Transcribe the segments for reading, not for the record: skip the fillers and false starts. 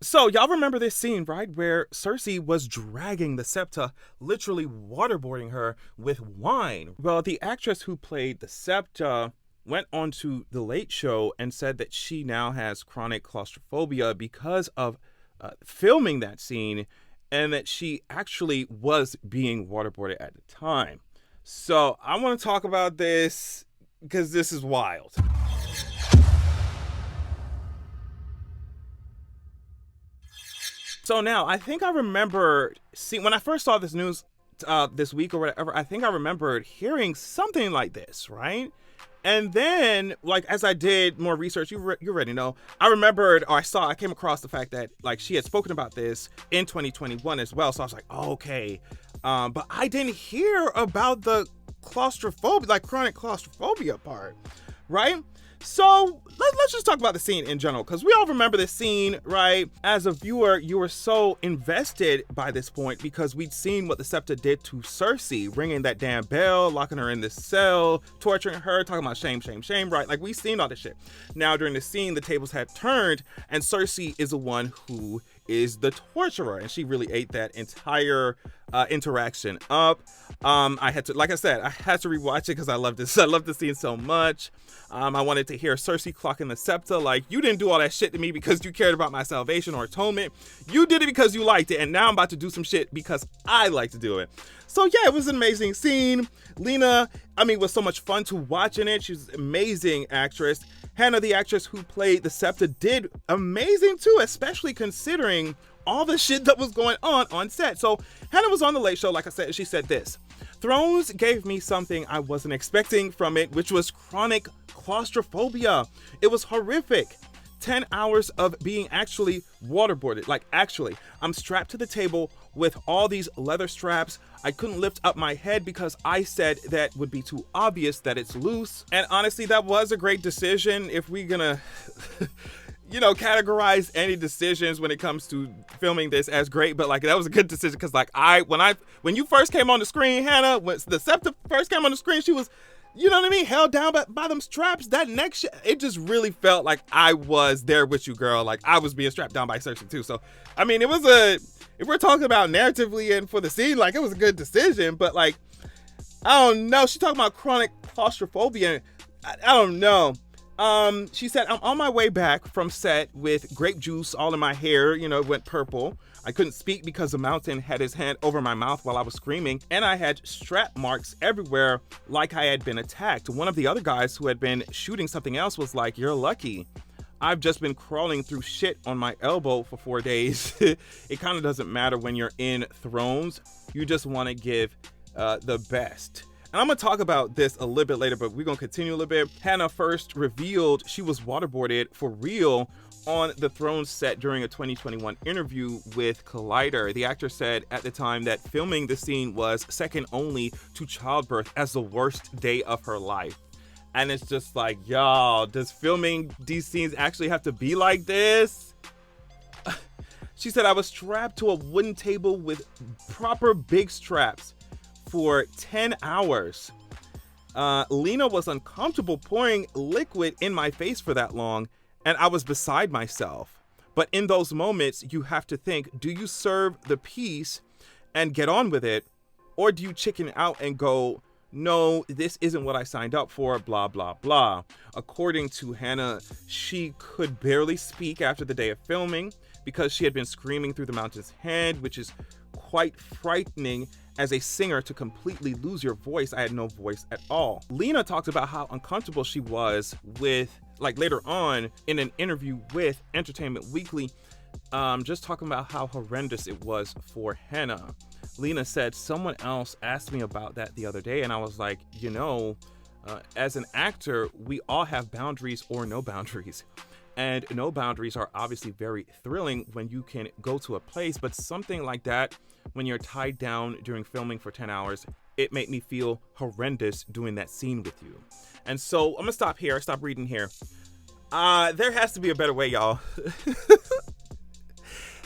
So y'all remember this scene, right? Where Cersei was dragging the Septa, literally waterboarding her with wine. Well, the actress who played the Septa went on to The Late Show and said that she now has chronic claustrophobia because of filming that scene, and that she actually was being waterboarded at the time. So I want to talk about this because this is wild. So now I think I remember when I first saw this news this week or whatever. I think I remembered hearing something like this, right? And then, like, as I did more research, you already know, I remembered, or I came across the fact that, like, she had spoken about this in 2021 as well. So I was like, oh, okay. But I didn't hear about the claustrophobia, like chronic claustrophobia part, right? So let's just talk about the scene in general, because we all remember this scene, right? As a viewer, you were so invested by this point because we'd seen what the Septa did to Cersei, ringing that damn bell, locking her in this cell, torturing her, talking about shame, shame, shame, right? Like, we've seen all this shit. Now, during the scene, the tables had turned, and Cersei is the one who is the torturer, and she really ate that entire interaction up. I had to, like I said, I had to rewatch it because I love this. I love the scene so much. I wanted to hear Cersei clocking the Septa, like, you didn't do all that shit to me because you cared about my salvation or atonement. You did it because you liked it, and now I'm about to do some shit because I like to do it. So yeah, it was an amazing scene. Lena, was so much fun to watch in it. She's an amazing actress. Hannah, the actress who played the Septa, did amazing too, especially considering all the shit that was going on set. So Hannah was on The Late Show, like I said, she said this: Thrones gave me something I wasn't expecting from it, which was chronic claustrophobia. It was horrific. 10 hours of being actually waterboarded. Like, actually, I'm strapped to the table with all these leather straps. I couldn't lift up my head because I said that would be too obvious that it's loose. And honestly, that was a great decision. If we're gonna categorize any decisions when it comes to filming this as great, but like, that was a good decision because, like, when you first came on the screen, Hannah, when the Septa first came on the screen, she was, you know what I mean, held down by them straps. That neck shit, it just really felt like I was there with you, girl. Like, I was being strapped down by Cersei too. So it was if we're talking about narratively and for the scene, like, it was a good decision. But like, I don't know, she talking about chronic claustrophobia. I don't know. She said, I'm on my way back from set with grape juice all in my hair, it went purple. I couldn't speak because the mountain had his hand over my mouth while I was screaming, and I had strap marks everywhere like I had been attacked. One of the other guys who had been shooting something else was like, you're lucky. I've just been crawling through shit on my elbow for 4 days. It kind of doesn't matter when you're in Thrones. You just want to give the best. And I'm going to talk about this a little bit later, but we're going to continue a little bit. Hannah first revealed she was waterboarded for real on the Thrones set during a 2021 interview with Collider. The actor said at the time that filming the scene was second only to childbirth as the worst day of her life. And it's just like, y'all, does filming these scenes actually have to be like this? She said, I was strapped to a wooden table with proper big straps for 10 hours. Lena was uncomfortable pouring liquid in my face for that long, and I was beside myself. But in those moments, you have to think, do you serve the piece and get on with it? Or do you chicken out and go, no, this isn't what I signed up for, blah, blah, blah. According to Hannah, she could barely speak after the day of filming because she had been screaming through the mountain's head, which is quite frightening as a singer to completely lose your voice. I had no voice at all. Lena talks about how uncomfortable she was with, like, later on in an interview with Entertainment Weekly, just talking about how horrendous it was for Hannah. Lena said, someone else asked me about that the other day, and I was like, as an actor, we all have boundaries or no boundaries. And no boundaries are obviously very thrilling when you can go to a place, but something like that, when you're tied down during filming for 10 hours, it made me feel horrendous doing that scene with you. And so I'm gonna stop reading here. There has to be a better way, y'all.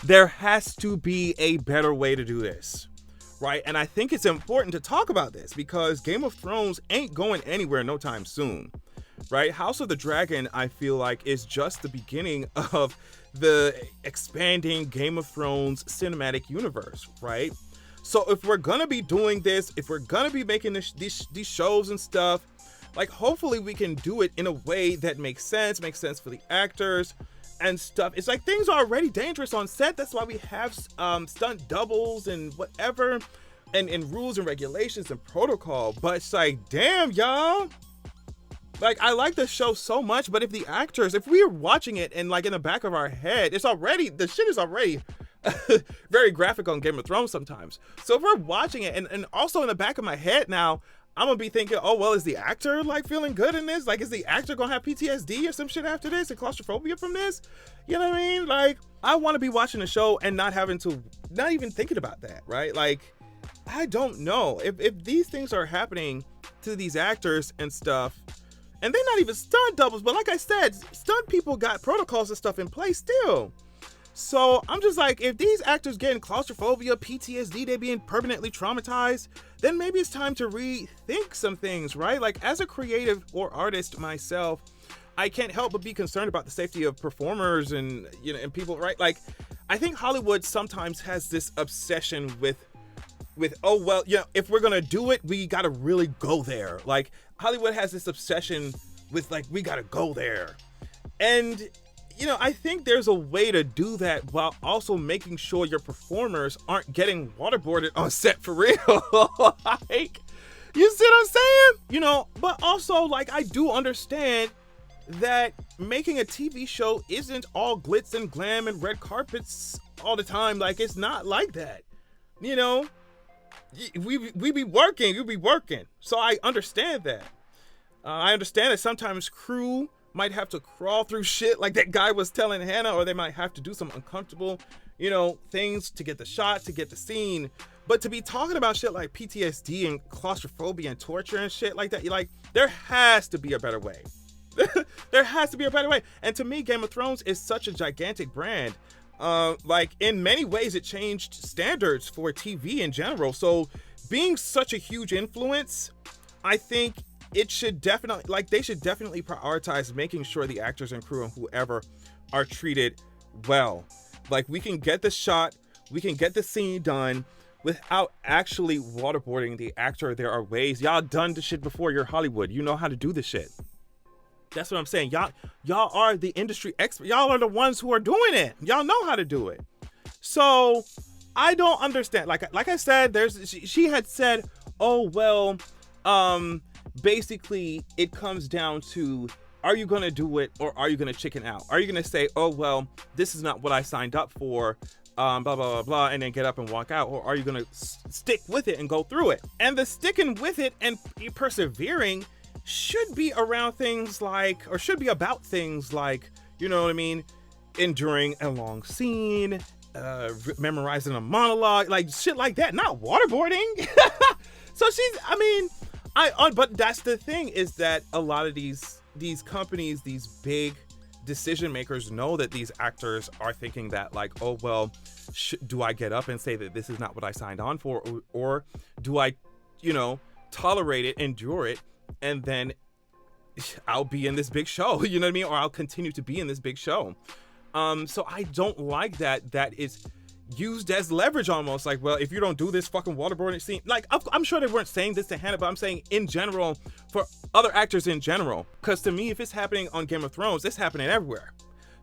There has to be a better way to do this, right? And I think it's important to talk about this because Game of Thrones ain't going anywhere no time soon, right? House of the Dragon, I feel like, is just the beginning of the expanding Game of Thrones cinematic universe, right? So if we're gonna be doing this, if we're gonna be making these shows and stuff, like hopefully we can do it in a way that makes sense for the actors and stuff. It's like things are already dangerous on set. That's why we have stunt doubles and whatever, and rules and regulations and protocol. But it's like, damn, y'all. Like, I like the show so much, but if we're watching it and like in the back of our head, the shit is already very graphic on Game of Thrones sometimes. So if we're watching it and also in the back of my head now, I'm gonna be thinking, oh, well, is the actor like feeling good in this? Like, is the actor gonna have PTSD or some shit after this and claustrophobia from this? You know what I mean? Like, I want to be watching the show and not even thinking about that, right? Like, I don't know if these things are happening to these actors and stuff, and they're not even stunt doubles, but like I said, stunt people got protocols and stuff in place still. So I'm just like, if these actors getting claustrophobia, PTSD, they being permanently traumatized, then maybe it's time to rethink some things, right? Like, as a creative or artist myself, I can't help but be concerned about the safety of performers and, you know, and people, right? Like, I think Hollywood sometimes has this obsession with, oh, well, you know, if we're gonna do it, we gotta really go there. Like, Hollywood has this obsession with, like, we gotta go there. And, you know, I think there's a way to do that while also making sure your performers aren't getting waterboarded on set for real. Like, you see what I'm saying? You know, but also, like, I do understand that making a TV show isn't all glitz and glam and red carpets all the time. Like, it's not like that. You know, we be working. So I understand that. I understand that sometimes crew might have to crawl through shit like that guy was telling Hannah, or they might have to do some uncomfortable, you know, things to get the shot, to get the scene. But to be talking about shit like PTSD and claustrophobia and torture and shit like that, you're like, there has to be a better way. There has to be a better way. And to me, Game of Thrones is such a gigantic brand. Like, in many ways, it changed standards for TV in general. So being such a huge influence, I think they should definitely prioritize making sure the actors and crew and whoever are treated well. Like, we can get the shot, we can get the scene done without actually waterboarding the actor. There are ways. Y'all done the shit before. You're Hollywood. You know how to do this shit. That's what I'm saying. Y'all are the industry expert. Y'all are the ones who are doing it. Y'all know how to do it. So I don't understand. Like I said, she had said, oh, well, basically it comes down to, are you going to do it or are you going to chicken out? Are you going to say, oh, well, this is not what I signed up for, blah, blah, blah, blah, and then get up and walk out? Or are you going to stick with it and go through it? And the sticking with it and persevering should be around things like, or should be about things like, you know what I mean, enduring a long scene, memorizing a monologue, like shit like that, not waterboarding. So but that's the thing, is that a lot of these companies, these big decision makers know that these actors are thinking that, like, oh, well, do I get up and say that this is not what I signed on for? Or do I, you know, tolerate it, endure it, and then I'll be in this big show, you know what I mean? Or I'll continue to be in this big show. So I don't like that is used as leverage almost. Like, well, if you don't do this fucking waterboarding scene, like, I'm sure they weren't saying this to Hannah, but I'm saying in general, for other actors in general. Because to me, if it's happening on Game of Thrones, it's happening everywhere.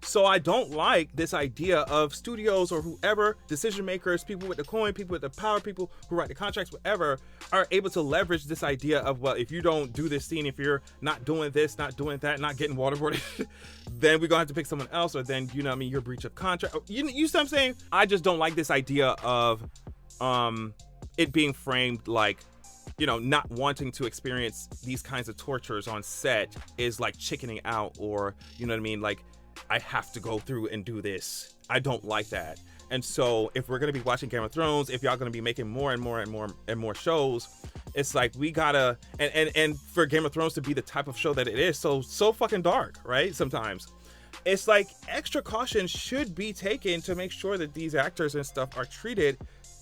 So I don't like this idea of studios or whoever, decision makers, people with the coin, people with the power, people who write the contracts, whatever, are able to leverage this idea of, well, if you don't do this scene, if you're not doing this, not doing that, not getting waterboarded, then we're gonna have to pick someone else, or then, you know what I mean, your breach of contract. You see what I'm saying? I just don't like this idea of it being framed like, you know, not wanting to experience these kinds of tortures on set is like chickening out, or, you know what I mean, like, I have to go through and do this. I don't like that. And so if we're going to be watching Game of Thrones, if y'all going to be making more and more shows, it's like we gotta, and for Game of Thrones to be the type of show that it is, so fucking dark, right? Sometimes it's like extra caution should be taken to make sure that these actors and stuff are treated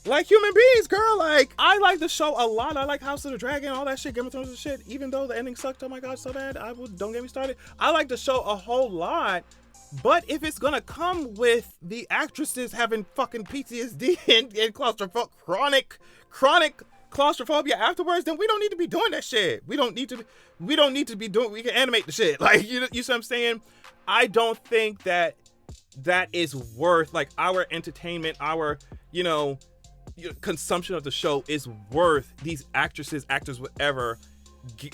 like human beings, girl. Like, I like the show a lot. I like House of the Dragon, all that shit, Game of Thrones and shit. Even though the ending sucked, oh my god, so bad. Don't get me started. I like the show a whole lot, But if it's gonna come with the actresses having fucking PTSD and chronic claustrophobia afterwards, then we don't need to be doing that shit. We don't need to be doing, we can animate the shit. Like, you see what I'm saying? I don't think that is worth, like, our entertainment, our, consumption of the show is worth these actresses, actors, whatever,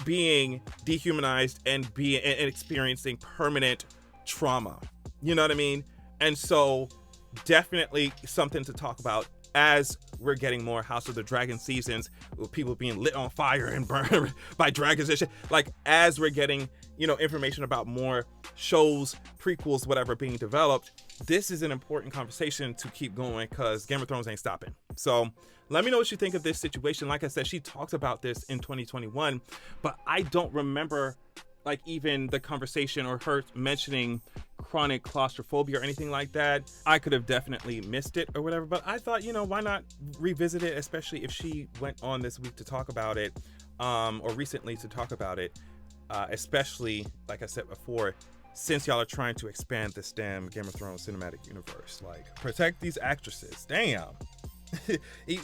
being dehumanized and experiencing permanent trauma. You know what I mean? And so definitely something to talk about as we're getting more House of the Dragon seasons, with people being lit on fire and burned by dragons and shit. Like, as we're getting, information about more shows, prequels, whatever being developed, this is an important conversation to keep going, because Game of Thrones ain't stopping. So let me know what you think of this situation. Like I said, she talked about this in 2021, but I don't remember, like, even the conversation or her mentioning chronic claustrophobia or anything like that. I could have definitely missed it or whatever, but I thought, why not revisit it, especially if she went on this week to talk about it, or recently to talk about it, especially, like I said before, since y'all are trying to expand this damn Game of Thrones cinematic universe. Like, protect these actresses. Damn.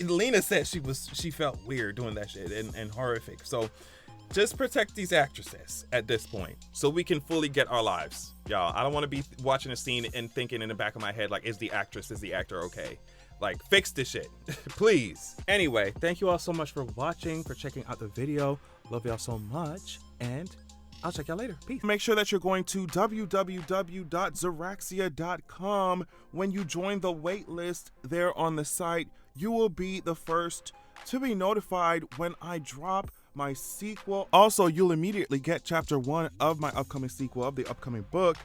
Lena said she felt weird doing that shit and horrific. So just protect these actresses at this point so we can fully get our lives. Y'all, I don't want to be watching a scene and thinking in the back of my head, like, is the actor okay? Like, fix this shit, please. Anyway, thank you all so much for watching, for checking out the video. Love y'all so much, and I'll check y'all later. Peace. Make sure that you're going to www.zeraxia.com. When you join the wait list there on the site, you will be the first to be notified when I drop my sequel. Also, you'll immediately get chapter 1 of my upcoming sequel of the upcoming book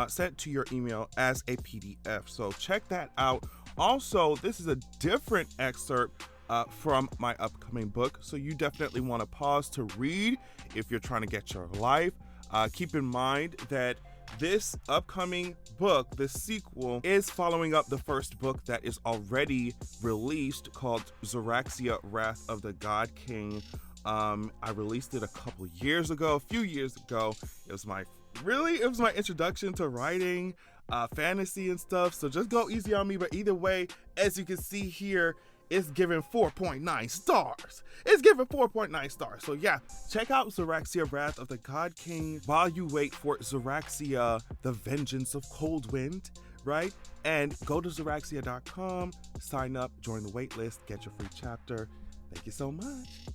sent to your email as a PDF. So check that out. Also, this is a different excerpt from my upcoming book, so you definitely want to pause to read if you're trying to get your life. Keep in mind that this upcoming book, the sequel, is following up the first book that is already released, called Zeraxia, Wrath of the God King. I released it a few years ago. It was my introduction to writing fantasy and stuff, so just go easy on me. But either way, as you can see here, it's given 4.9 stars. So yeah, check out Zeraxia, Wrath of the God King while you wait for Zeraxia, The Vengeance of Coldwind, right? And go to Zeraxia.com, sign up, join the wait list, get your free chapter. Thank you so much.